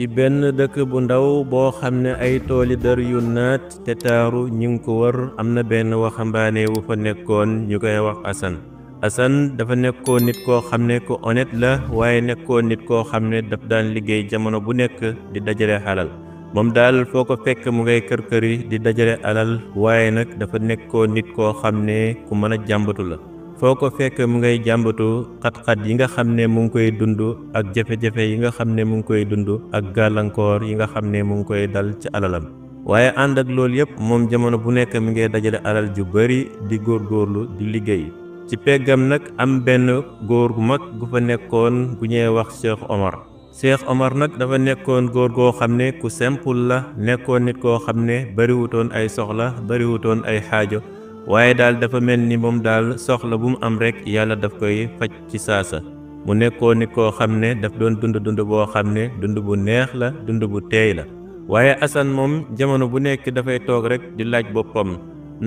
ci benn dëkk bu ndaw boo xam ne ay tooli dër yu naat te taaru ñu ngi ko wër am na benn waxambaane wu fa nekkoon ñu koy wax Assane dafa nekkoon nit koo xam ne ku honnête la waaye nekkoon nit koo xam ne daf daan liggéey jamono bu nekk di dajale alal moom daal foo ko fekk mu ngay kër-këri di dajale alal waaye nag dafa nekkoon nit koo xam ne ku mën a jàmbatu la foo ko fekk mu ngay jàmbatu xat-xat yi nga xam ne mu ngi koy dund ak jafe-jafe yi nga xam ne mu ngi koy dund ak gàllankoor yi nga xam ne mu ngi koy dal ci alalam waaye ànd ak loolu yëpp moom jamono bu nekk mi ngay dajale alal ju bari di góorgóorlu di liggéey ci peggam nag am benn góor gu mag gu fa nekkoon bu ñuy wax Cheikh Omar nag dafa nekkoon góor goo xam ne ku simple la nekkoon nit koo xam ne bariwutoon ay soxla bariwutoon ay xaajo waaye daal dafa mel ni moom daal soxla bu mu am rek yàlla daf koy faj ci saasa mu nekkoon nit koo xam ne daf doon dund boo xam ne dund bu neex la dund bu teey la waaye Assane moom jamono bu nekk dafay toog rek di laaj boppam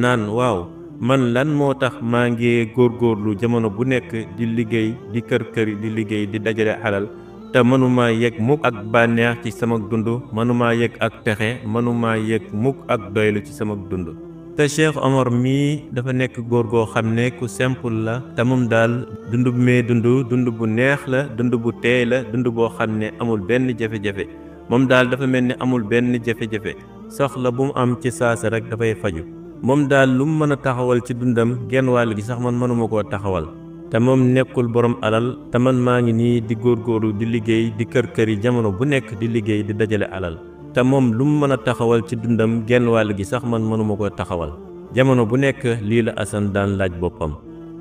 naan waaw man lan moo tax maa ngi góorgóorlu jamono bu nekk di liggéey di kër di liggéey di dajale alal te mënuma yëg mukk ak bànneex ci sama dund mënuma yëg ak texe mënuma yëg mukk ak doylu ci sama dund te Cheikh Omar mii dafa nekk góor goo xam ne ku simple la te moom daal dund bu mee dund bu neex la dund bu teey la dund boo xam ne amul benn jafe-jafe moom daal dafa mel ni amul benn jafe-jafe soxla bu mu am ci saasa rek dafay faju moom daal lu mu mën a taxawal ci dundam genn wàll gi sax man mënuma koo taxawal te moom nekkul borom alal te man maa ngi nii di góorgóorlu di liggéey di kër yi jamono bu nekk di liggéey di dajale alal te moom lu mu mën a taxawal ci dundam genn wàll gi sax man mënuma koo taxawal jamono bu nekk lii la Assane daan laaj boppam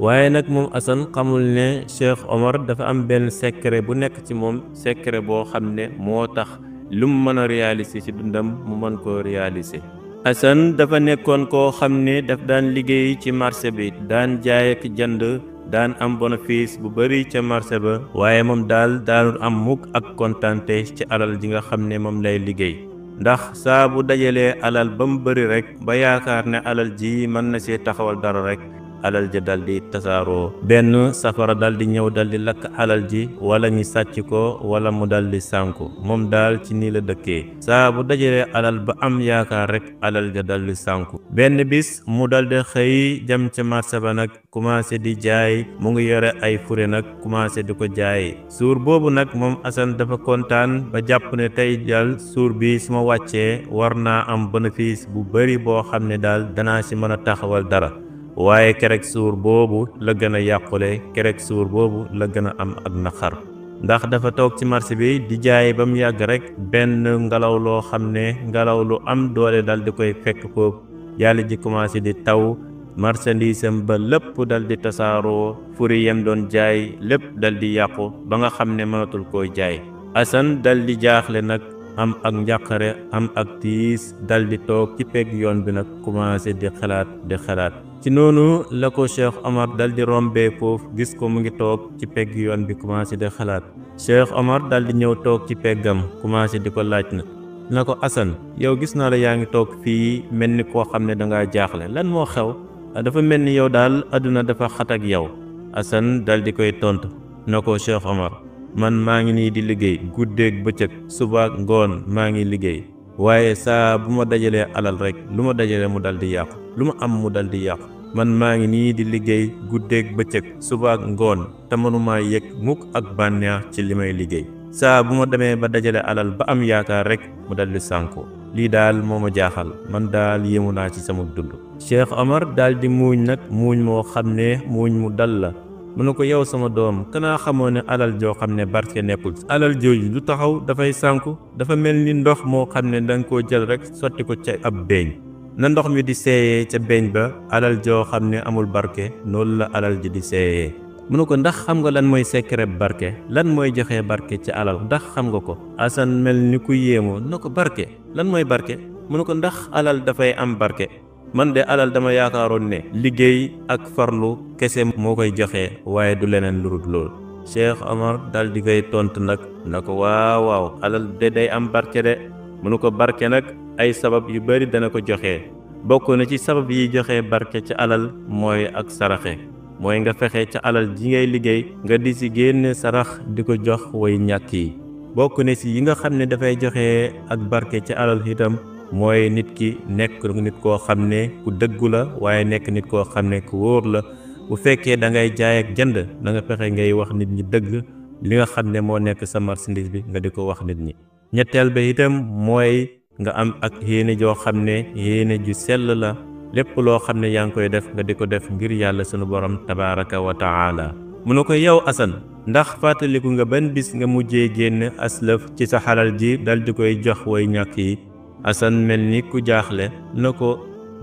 waaye nag moom Assane xamul ne Cheikh Omar dafa am benn secret bu nekk ci moom secret boo xam ne moo tax lu mu mën a réaliser ci dundam mu mën koo réaliser Assane dafa nekkoon koo xam ne daf daan liggéey ci marché bi daan jaay ak jënd daan am bénéfice bu bari ca marché ba waaye moom daal daanul am mukk ak kontante ci alal ji nga xam ne moom lay liggéey ndax saa bu dajalee alal ba mu bari rek ba yaakaar ne alal ji mën na see taxawal dara rek alal ji dal di tasaaroo benn safara dal di ñëw dal di lakk alal ji wala ñi sàcc ko wala mu dal di sànku moom daal ci nii la dëkkee saa bu dajalee alal ba am yaakaar rek alal ja dal di sànku benn bis mu dal di xëy jëm ca marché ba nag commencé di jaay mu ngi yore ay fure nag commencé di ko jaay suur boobu nag moom Assane dafa kontaan ba jàpp ne tey daal suur bi su ma wàccee war naa am bénéfice bu bari boo xam ne daal danaa ci mën a taxawal dara waaye kerek suur boobu la gën a yàqule kerek suur boobu la gën a am ak naqar ndax dafa toog ci marché bi di jaay ba mu yàgg rek benn ngelaw loo xam ne ngelaw lu am doole dal di koy fekk foofu yàlla ji commencé di taw marchandisam ba lépp dal di tasaaroo furi yem doon jaay lépp dal di yàqu ba nga xam ne mënatul koy jaay Assane dal di jaaxle nag am ak njàqare am ak tiis dal di toog ci pegg yoon bi nag commencé di xalaat ci noonu la ko Cheikh Omar dal di rombee foofu gis ko mu ngi toog ci pegg yoon bi commencé di xalaat Cheikh Omar dal di ñëw toog ci peggam commencé di ko laaj na ko Assane yow gis naa la yaa ngi toog fii mel ni koo xam ne dangaa jaaxle lan moo xew dafa mel ni yow daal àdduna dafa xat ak yow Assane dal di koy tontu na ko Cheikh Omar man maa ngi nii di liggéey guddeeg bëccëg subaak ngoon maa ngi liggéey waaye saa bu ma dajalee alal rek lu ma dajalee mu dal di yàqu lu ma am mu dal di yàqu man maa ngi nii di liggéey guddeeg bëccëg subaak ngoon te mënumaa yëg mukk ak bànneex ci li may liggéey saa bu ma demee ba dajale alal ba am yaakaar rek mu dal di sànku lii daal moo ma jaaxal man daal yéemu naa ci sama dund Cheikh Omar daal di muuñ nag muuñ moo xam ne muuñ mu dal la mu ne ko yow sama doom kanaa xamoo ne alal joo xam ne barke nekkul alal jooju du taxaw dafay sànku dafa mel ni ndox moo xam ne danga koo jël rek sotti ko ca ab beeñ na ndox mi di seeyee ca beeñ ba alal joo xam ne amul barke noonu la alal ji di seeyee mu ne ko ndax xam nga lan mooy secret barke lan mooy joxe barke ci alal ndax xam nga ko Assane mel ni ku yéemu na ko barke lan mooy barke mu ne ko ndax alal dafay am barke man de alal dama yaakaaroon ne liggéey ak farlu kese moo koy joxe waaye du leneen lu dul lool Cheikh Omar dal di koy tontu nag na ko waaw alal de day am barke de mu ne ko barke nag ay sabab yu bari dana ko joxe bokk na ci sabab yi joxe barke ci alal mooy ak saraxe mooy nga fexe ca alal ji ngay liggéey nga di ci génne sarax di ko jox way ñàkk yi bokk na ci yi nga xam ne dafay joxe ak barke ci alal itam mooy nit ki nekk nit koo xam ne ku dëggu la waaye nekk nit koo xam ne ku wóor la. bu fekkee da ngay jaay ak jënd da nga fexe ngay wax nit ñi dëgg li nga xam ne moo nekk sa marchandise bi nga di ko wax nit ñi. ñetteel ba itam mooy nga am ak yéene joo xam ne yéene ju sell la lépp loo xam ne yaa ngi koy def nga di ko def ngir yàlla sunu borom tabaraka wa taala. mu ne ko yow Assane ndax fàttaliku nga ban bis nga mujjee génn aslëf ci sa xalal ji dal di koy jox way ñàkk yi. Assane mel ni ku jaaxle na ko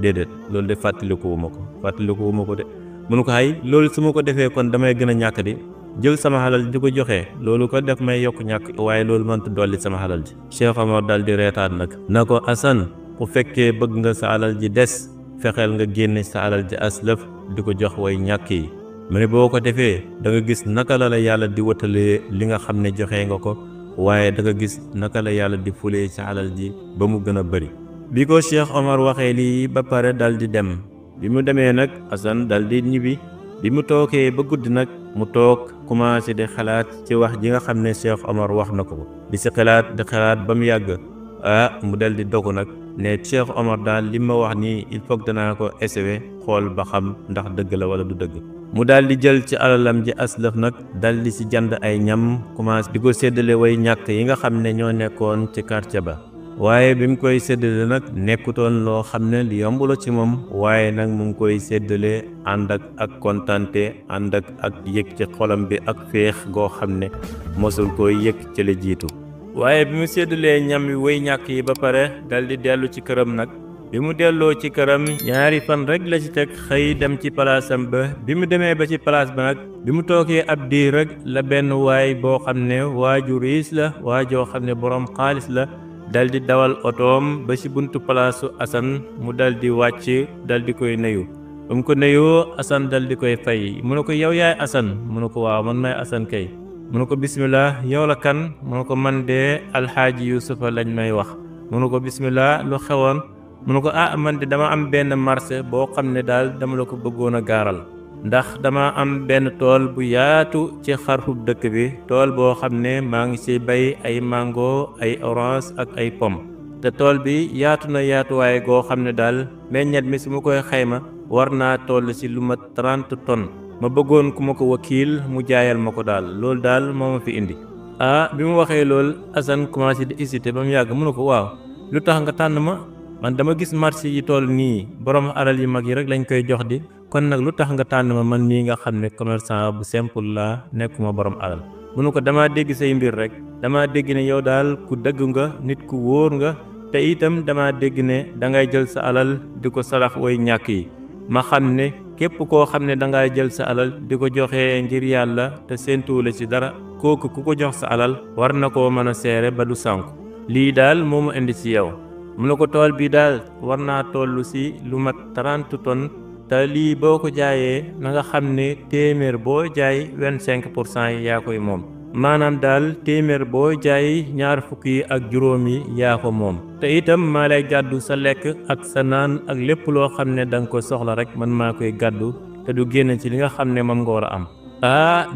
déedéet loolu de fàttalikuwuma ko de. mënu ko hay loolu su ma ko defee kon damay gën a ñàkk di jël sama xalal di ko joxe loolu ko def may yokk ñàkk waaye loolu mënta dolli sama xalal ji. Cheikh Omar dal di reetaan nag na ko Assane bu fekkee bëgg nga sa alal ji des fexeel nga génne sa alal ji aslëf di ko jox way ñàkk yi. mu ne boo ko defee da nga gis naka la yàlla di watalee li nga xam ne joxe nga ko waaye da nga gis naka la yàlla di fulee sa alal ji ba mu gën a bëri. bi ko Cheikh Omar waxee lii ba pare dal di dem. bi mu demee nag Assane dal di ñibbi bi mu tookee ba guddi nag mu toog commencé di xalaat ci wax ji nga xam ne Cheikh Omar wax na ko di si di xalaat ba mu yàgg mu dal di dogu nag ne Cheikh Omar daal li ma wax nii il faut que danaa ko essayer xool ba xam ndax dëgg la wala du dëgg. mu daal di jël ci alalam ji aslëf nag dal di si jënd ay ñam commencé di ko séddale way ñàkk yi nga xam ne ñoo nekkoon ci quartier ba. waaye bi mu koy séddale nag nekkutoon loo xam ne li yomb la ci moom waaye nag mu ngi koy séddale ànd ak kontante ànd ak yëg ci xolam bi ak féex goo xam ne mosul koy yëg ci la jiitu. waaye bi mu séddalee ñam wi way ñàkk yi ba pare dal di dellu ci këram nag bi mu delloo ci këram ñaari fan rek la ci teg xëy dem ci palaasam ba bi mu demee ba ci palaas ba nag bi mu toogee ab diir rek la benn waay boo xam ne waaju riis la waajoo xam ne boroom xaalis la dal di dawal otoom ba ci buntu palaasu Assane mu dal di wàcc dal di koy nuyu. ba mu ko nuyoo Assane dal di koy fay mu ne ko yow yaay Assane mu ne ko waaw man may Assane kay. mu ne ko bismillah yow la kan mu ne ko man de alxaaji Yuusufa lañ may wax. mu ne ko bismillah lu xewoon mu ne ko man de dama am benn marché boo xam ne daal dama la ko bëggoon a gaaral. ndax dama am benn tool bu yaatu ci xarfub dëkk bi tool boo xam ne maa ngi ci bay ay mango ay orange ak ay pomme te tool bi yaatu na yaatuwaay goo xam ne daal meññet mi su ma koy xayma war naa toll ci lu mat 30 tonnes ma bëggoon ku ma ko wakiil mu jaayal ma ko daal loolu daal moo ma fi indi. bi mu waxee loolu Assane commencé di hésiter ba mu yàgg mu ne ko waaw lu tax nga tànn ma man dama gis marché yi toll nii borom alal yu mag yi rek lañ koy jox di kon nag lu tax nga tànn ma man mii nga xam ne commerçant bu simple laa nekkuma borom alal. mu ne ko damaa dégg say mbir rek damaa dégg ne yow daal ku dëgg nga nit ku wóor nga te itam damaa dégg ne da ngay jël sa alal di ko sarax way ñàkk yi ma xam ne képp koo xam ne da ngay jël sa alal di ko joxe ngir yàlla te séentuwula ci dara kooku ku ko jox sa alal war na koo mën a seere ba du sànku lii daal moo ma indi ci yow. mu ne ko tool bi daal war naa toll ci lu mat 30 tonnes te lii boo ko jaayee na nga xam ne téeméer boo jaay 25% yi yaa koy moom maanaam daal téeméer boo jaay ñaar fukki yi ak juróom yi yaa ko moom te itam maa lay gàddu sa lekk ak sa naan ak lépp loo xam ne da nga ko soxla rek man maa koy gàddu te du génn ci li nga xam ne moom nga war a am.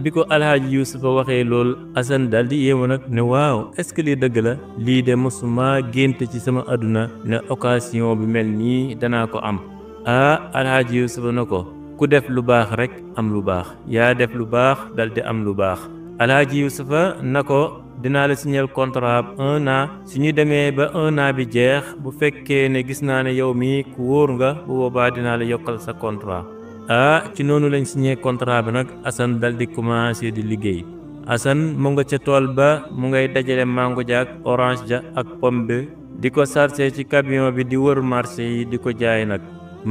bi ko alhaaji Yuusufa waxee loolu Assane dal di yéemu nag ne waaw est-ce que lii dëgg la lii de mosuma gént ci sama àdduna ne occasion bi mel nii danaa ko am. alhaaji Yuusufa na ko ku def lu baax rek am lu baax yaa def lu baax dal di am lu baax. alhaaji Yuusufa na ko dinaa la signer contrat 1 an su ñu demee ba 1 an bi jeex bu fekkee ne gis naa ne yow mii ku wóor nga bu boobaa dinaa la yokkal sa contrat. ci noonu lañ signé contrat bi nag Assane dal di commencé di liggéey. Assane mu nga ca tool ba mu ngay dajale mango ja ak orange ja ak pomme bi di ko chargé ci camion bi di wër marché yi di ko jaay nag.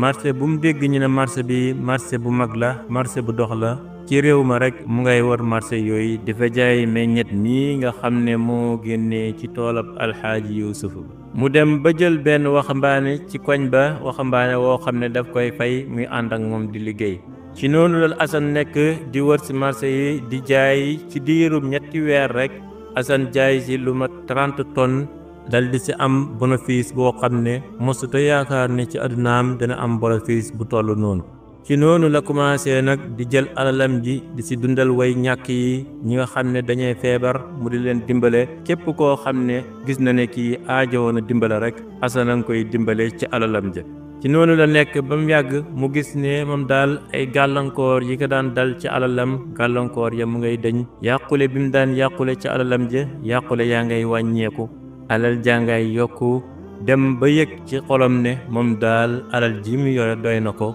marché bu mu dégg ñu ne marché bi marché bu mag la marché bu dox la ci réew ma rek mu ngay wër marché yooyu di fa jaay meññet mii nga xam ne moo génnee ci toolab alxaaji Yuusuf. mu dem ba jël benn waxambaane ci koñ ba waxambaane woo xam ne daf koy fay muy ànd ak moom di liggéey. ci noonu la Assane nekk di wër ci marché yi di jaay ci diirum 3 weer rek Assane jaay ci lu mat 30 tonnes dal di ci am bénéfice boo xam ne mosuta yaakaar ne ci addunaam dina am bénéfice bu toll noonu. ci noonu la commencé nag di jël alalam ji di si dundal way ñàkk yi ñi nga xam ne dañuy feebar mu di leen dimbale képp koo xam ne gis na ne kii aajowoon a dimbale rek Asan a ngi koy dimbale ci alalam ja ci noonu la nekk ba mu yàgg mu gis ne moom daal ay gàllankoor yi ko daan dal ci alalam gàllankoor ya mu ngay deñ yàqule bi mu daan yàqule ci alalam ja yàqule yaa ngay wàññeeku alal jàngay yokku dem ba yëg ci xolam ne moom daal alal ji mu yore doy na ko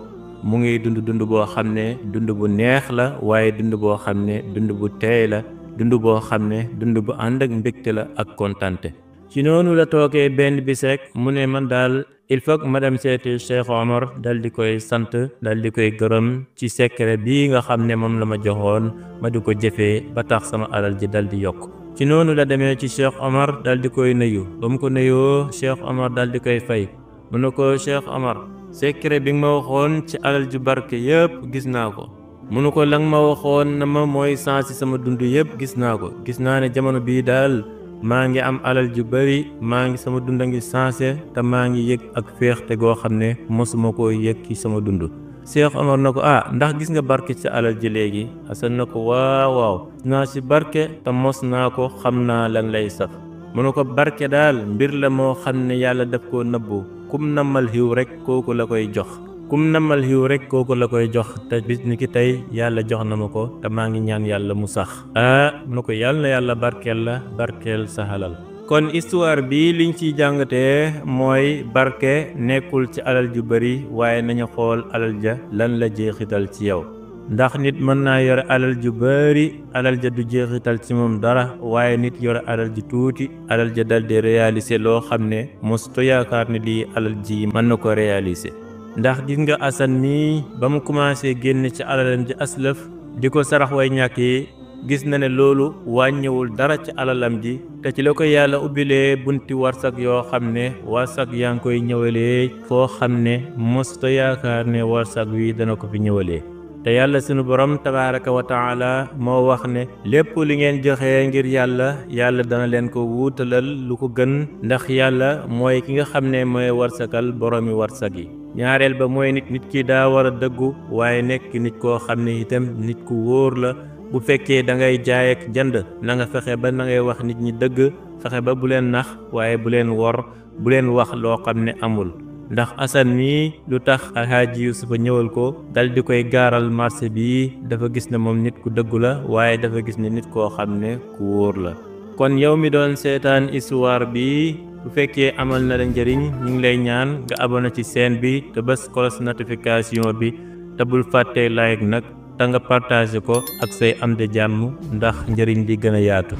mu ngi dund boo xam ne dund bu neex la waaye dund boo xam ne dund bu teey la dund boo xam ne dund bu ànd ak mbégte la ak kontante ci noonu la toogee benn bis rek mu ne man daal il faut que ma dem seeti Cheikh Omar dal di koy sant dal di koy gërëm ci secret bii nga xam ne moom la ma joxoon ma di ko jëfee ba tax sama alal ji dal di yokk ci noonu la demee ci Cheikh Omar dal di koy nuyu ba mu ko nuyoo Cheikh Omar dal di koy fay mu ne ko Cheikh Omar secret bi nga ma waxoon ci alal ju barke yëpp gis naa ko mu ne ko la nga ma waxoon na ma mooy sansi sama dund yëpp gis naa ko gis naa ne jamono bii daal maa ngi am alal ju bari maa ngi sama dund a ngi sensé te maa ngi yëg ak féexte goo xam ne mosuma koo yëg ci sama dund Cheikh Omar na ko ndax gis nga barke ci alal ji léegi Asan na ko waaw naa ci barke te mos naa ko xam naa lan lay saf mu ne ko barke daal mbir la moo xam ne yàlla daf koo nëbbu kum namal xiw rek kooku la koy jox la koy jox te bis ni ki tey yàlla jox na ma ko te maa ngi ñaan yàlla mu sax mu ne ko yàlla na yàlla barkeel sa halal kon histoire bi liñ ciy jàngatee mooy barke nekkul ci alal ju bari waaye nañu xool alal ja lan la jeexital ci yow ndax nit mën naa yore alal ju bari alal ja du jeexital ci moom dara waaye nit yore alal ju tuuti alal ja dal di réaliser loo xam ne mosuto yaakaar ne lii alal ji mën na ko réaliser ndax gis nga Asan mii ba mu commencé génn ci alalam ji aslëf di ko sarax way ñàkk yi gis na ne loolu wàññiwul dara ci alalam ji te ci la ko yàlla ubbilee bunti warsak yoo xam ne warsak yaa ngi koy ñëwalee foo xam ne mosuto yaakaar ne warsak wi dana ko fi ñëwalee te yàlla sunu borom tabaaraka wa taala moo wax ne lépp li ngeen joxe ngir yàlla dana leen ko wuutalal lu ko gën ndax yàlla mooy ki nga xam ne mooy warsakal boroomi warsak yi ñaareel ba mooy nit ki daa war a dëggu waaye nekk nit koo xam ne itam nit ku wóor la bu fekkee da ngay jaay ak jënd na nga fexe ba na ngay wax nit ñi dëgg fexe ba bu leen nax waaye bu leen wor bu leen wax loo xam ne amul ndax Asan mii lu tax Alhaaji Yuusufa ñëwal ko dal di koy gaaral marché bi dafa gis ne moom nit ku dëggu la waaye dafa gis ne nit koo xam ne ku wóor la kon yow mi doon seetaan histoire bi bu fekkee amal na la njëriñ ñu ngi lay ñaan nga abonné ci chaîne bi te bës cloche notification bi te bul fàtte like nag te nga partagé ko ak say am de jàmm ndax njëriñ li gën a yaatu